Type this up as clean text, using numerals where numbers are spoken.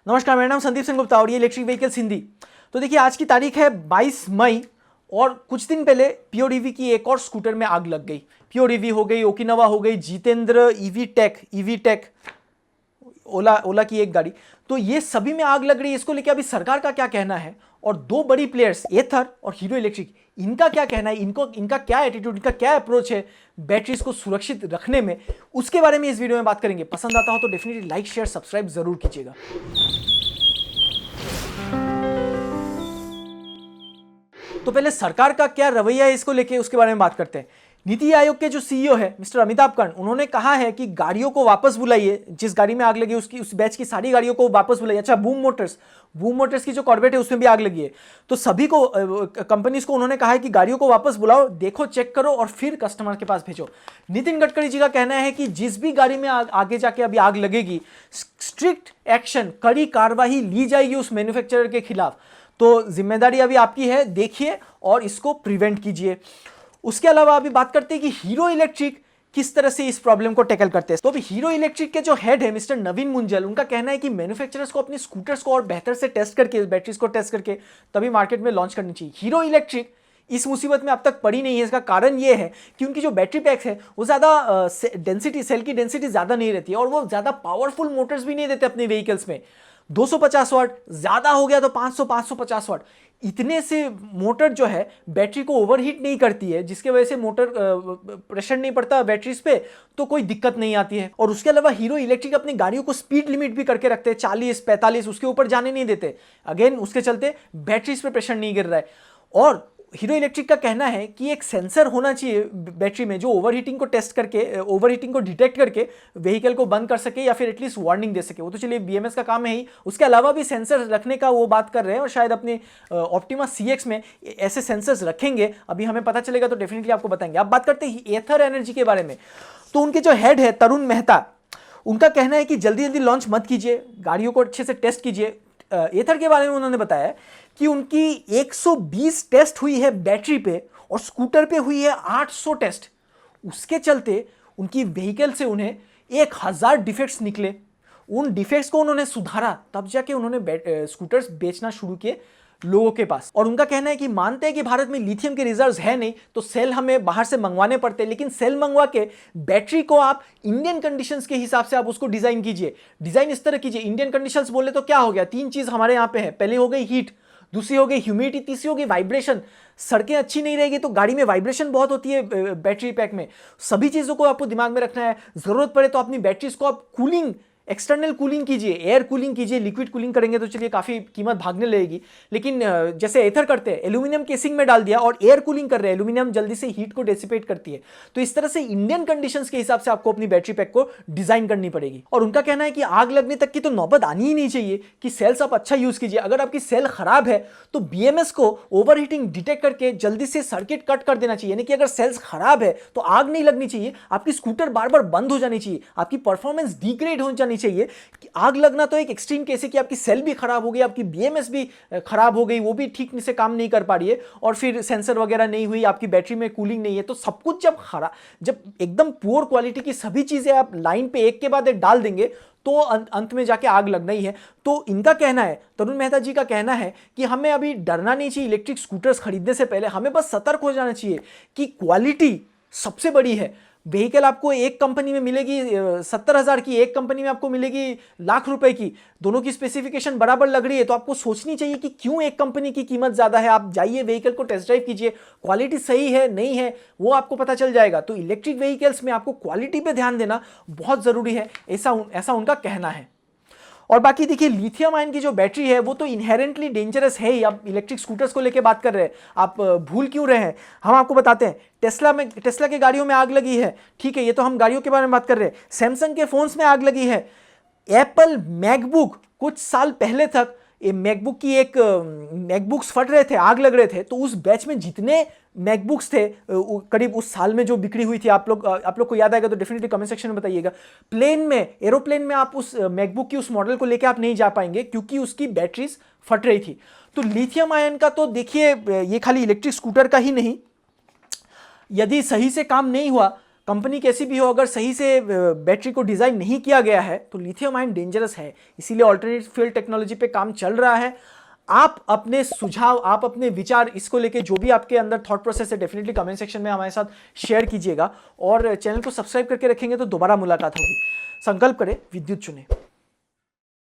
नमस्कार, मेरा नाम संदीप सिंह गुप्ता और ये इलेक्ट्रिक व्हीकल्स हिंदी। तो देखिए, आज की तारीख है 22 मई और कुछ दिन पहले PODV की एक और स्कूटर में आग लग गई। PODV हो गई, ओकिनावा हो गई, जितेंद्र ईवी टेक, ओला की एक गाड़ी। तो ये सभी में आग लग रही है। इसको लेकर अभी सरकार का क्या कहना है और दो बड़ी प्लेयर्स एथर और हीरो इलेक्ट्रिक, इनका क्या कहना है, इनका क्या एटीट्यूड, इनका क्या अप्रोच है बैटरीज को सुरक्षित रखने में, उसके बारे में इस वीडियो में बात करेंगे। पसंद आता हो तो डेफिनेटली लाइक शेयर सब्सक्राइब जरूर कीजिएगा। तो पहले सरकार का क्या रवैया है इसको लेके, उसके बारे में बात करते हैं। नीति आयोग के जो CEO है मिस्टर अमिताभ कांत, उन्होंने कहा है कि गाड़ियों को वापस बुलाइए, जिस गाड़ी में आग लगी उस बैच की सारी गाड़ियों को वापस बुलाइए। अच्छा, बूम मोटर्स की जो कॉर्वेट है उसमें भी आग लगी है। तो सभी को कंपनीज को उन्होंने कहा है कि गाड़ियों को वापस बुलाओ, देखो, चेक करो और फिर कस्टमर के पास भेजो। नितिन गडकरी जी का कहना है कि जिस भी गाड़ी में आगे जाके अभी आग लगेगी, स्ट्रिक्ट एक्शन, कड़ी कार्रवाई ली जाएगी उस मैन्युफैक्चरर के खिलाफ। तो जिम्मेदारी अभी आपकी है, देखिए और इसको प्रिवेंट कीजिए। उसके अलावा अभी बात करते हैं कि हीरो इलेक्ट्रिक किस तरह से इस प्रॉब्लम को टैकल करते हैं। तो अभी हीरो इलेक्ट्रिक के जो हेड है मिस्टर नवीन मुंजल, उनका कहना है कि मैन्युफैक्चरर्स को अपनी स्कूटर्स को और बेहतर से टेस्ट करके, बैटरीज को टेस्ट करके तभी मार्केट में लॉन्च करनी चाहिए। हीरो इलेक्ट्रिक इस मुसीबत में अब तक पड़ी नहीं है। इसका कारण यह है कि उनकी जो बैटरी पैक्स है वो ज़्यादा सेल की डेंसिटी ज़्यादा नहीं रहती है और वो ज़्यादा पावरफुल मोटर्स भी नहीं देते अपने व्हीकल्स में। 250 वाट, ज़्यादा हो गया तो 550 वाट, इतने से मोटर जो है बैटरी को ओवरहीट नहीं करती है, जिसके वजह से मोटर प्रेशर नहीं पड़ता बैटरीज पे, तो कोई दिक्कत नहीं आती है। और उसके अलावा हीरो इलेक्ट्रिक अपनी गाड़ियों को स्पीड लिमिट भी करके रखते हैं, 40-45, उसके ऊपर जाने नहीं देते। अगेन, उसके चलते बैटरीज पे प्रेशर नहीं गिर रहा है। और हीरो इलेक्ट्रिक का कहना है कि एक सेंसर होना चाहिए बैटरी में जो ओवरहीटिंग को टेस्ट करके, ओवरहीटिंग को डिटेक्ट करके व्हीकल को बंद कर सके या फिर एटलीस्ट वार्निंग दे सके। वो तो चलिए BMS का काम है ही, उसके अलावा भी सेंसर रखने का वो बात कर रहे हैं और शायद अपने ऑप्टिमा CX में ऐसे सेंसर्स रखेंगे। अभी हमें पता चलेगा तो डेफिनेटली आपको बताएंगे। आप बात करते हैं एथर एनर्जी के बारे में। तो उनके जो हेड है तरुण मेहता, उनका कहना है कि जल्दी जल्दी लॉन्च मत कीजिए, गाड़ियों को अच्छे से टेस्ट कीजिए। एथर के बारे में उन्होंने बताया कि उनकी 120 टेस्ट हुई है बैटरी पे और स्कूटर पे हुई है 800 टेस्ट। उसके चलते उनकी व्हीकल से उन्हें 1000 डिफेक्ट्स निकले। उन डिफेक्ट्स को उन्होंने सुधारा, तब जाके उन्होंने स्कूटर्स बेचना शुरू किए लोगों के पास। और उनका कहना है कि मानते हैं कि भारत में लिथियम के रिजर्व्स है नहीं, तो सेल हमें बाहर से मंगवाने पड़ते हैं, लेकिन सेल मंगवा के बैटरी को आप इंडियन कंडीशंस के हिसाब से आप उसको डिजाइन कीजिए। डिजाइन इस तरह कीजिए, इंडियन कंडीशंस बोले तो क्या हो गया, 3 चीज हमारे यहाँ पे है। पहले हो गई हीट, दूसरी हो गई ह्यूमिडिटी, तीसरी हो गई वाइब्रेशन। सड़कें अच्छी नहीं रहेगी तो गाड़ी में वाइब्रेशन बहुत होती है बैटरी पैक में। सभी चीजों को आपको दिमाग में रखना है। जरूरत पड़े तो अपनी बैटरीज को आप कूलिंग, एक्सटर्नल कूलिंग कीजिए, एयर कूलिंग कीजिए। लिक्विड कूलिंग करेंगे तो चलिए काफ़ी कीमत भागने लगेगी, लेकिन जैसे एथर करते हैं, एल्यूमिनियम केसिंग में डाल दिया और एयर कूलिंग कर रहे हैं, एल्यूमिनियम जल्दी से हीट को डेसिपेट करती है। तो इस तरह से इंडियन कंडीशंस के हिसाब से आपको अपनी बैटरी पैक को डिजाइन करनी पड़ेगी। और उनका कहना है कि आग लगने तक की तो नौबत आनी ही नहीं चाहिए, कि सेल्स आप अच्छा यूज कीजिए। अगर आपकी सेल खराब है तो BMS को ओवरहीटिंग डिटेक्ट करके जल्दी से सर्किट कट कर देना चाहिए। यानी कि अगर सेल्स खराब है तो आग नहीं लगनी चाहिए, आपकी स्कूटर बार बार बंद हो जानी चाहिए, आपकी परफॉर्मेंस डिग्रेड हो जानी चाहिए। आग लगना तो एक एक्सट्रीम केस है कि आपकी सेल भी खराब हो गई, आपकी BMS भी खराब हो गई, वो भी ठीक से काम नहीं कर पा रही है, और फिर सेंसर वगैरह नहीं हुई, आपकी बैटरी में कूलिंग नहीं है। तो सब कुछ जब एकदम पुअर क्वालिटी की सभी चीजें आप लाइन पे एक के बाद एक डाल देंगे तो अंत में जाके आग लगना ही है। तो इनका कहना है, तरुण मेहता जी का कहना है कि हमें अभी डरना नहीं चाहिए इलेक्ट्रिक स्कूटर्स खरीदने से पहले। हमें बस सतर्क हो जाना चाहिए कि क्वालिटी सबसे बड़ी है। व्हीकल आपको एक कंपनी में मिलेगी 70,000 की, एक कंपनी में आपको मिलेगी लाख रुपए की, दोनों की स्पेसिफिकेशन बराबर लग रही है, तो आपको सोचनी चाहिए कि क्यों एक कंपनी की कीमत ज्यादा है। आप जाइए, व्हीकल को टेस्ट ड्राइव कीजिए, क्वालिटी सही है नहीं है वो आपको पता चल जाएगा। तो इलेक्ट्रिक व्हीकल्स में आपको क्वालिटी पे ध्यान देना बहुत जरूरी है, ऐसा उनका कहना है। और बाकी देखिए, लिथियम आयन की जो बैटरी है वो तो इनहेरेंटली डेंजरस है ही। आप इलेक्ट्रिक स्कूटर्स को लेके बात कर रहे हैं, आप भूल क्यों रहे हैं, हम आपको बताते हैं। टेस्ला के गाड़ियों में आग लगी है, ठीक है, ये तो हम गाड़ियों के बारे में बात कर रहे हैं। सैमसंग के फोन्स में आग लगी है। एप्पल मैकबुक, कुछ साल पहले तक ये मैकबुक्स फट रहे थे, आग लग रहे थे, तो उस बैच में जितने मैकबुक्स थे करीब उस साल में जो बिक्री हुई थी, आप लोग को याद आएगा तो डेफिनेटली कमेंट सेक्शन में बताइएगा। एरोप्लेन में आप उस मैकबुक की उस मॉडल को लेकर आप नहीं जा पाएंगे क्योंकि उसकी बैटरीज फट रही थी। तो लिथियम आयन का तो देखिए, ये खाली इलेक्ट्रिक स्कूटर का ही नहीं, यदि सही से काम नहीं हुआ कंपनी कैसी भी हो, अगर सही से बैटरी को डिज़ाइन नहीं किया गया है तो लिथियम आयन डेंजरस है। इसीलिए ऑल्टरनेट फ्यूल टेक्नोलॉजी पे काम चल रहा है। आप अपने सुझाव, आप अपने विचार इसको लेके जो भी आपके अंदर थॉट प्रोसेस है, डेफिनेटली कमेंट सेक्शन में हमारे साथ शेयर कीजिएगा। और चैनल को सब्सक्राइब करके रखेंगे तो दोबारा मुलाकात होगी। संकल्प करें, विद्युत चुने।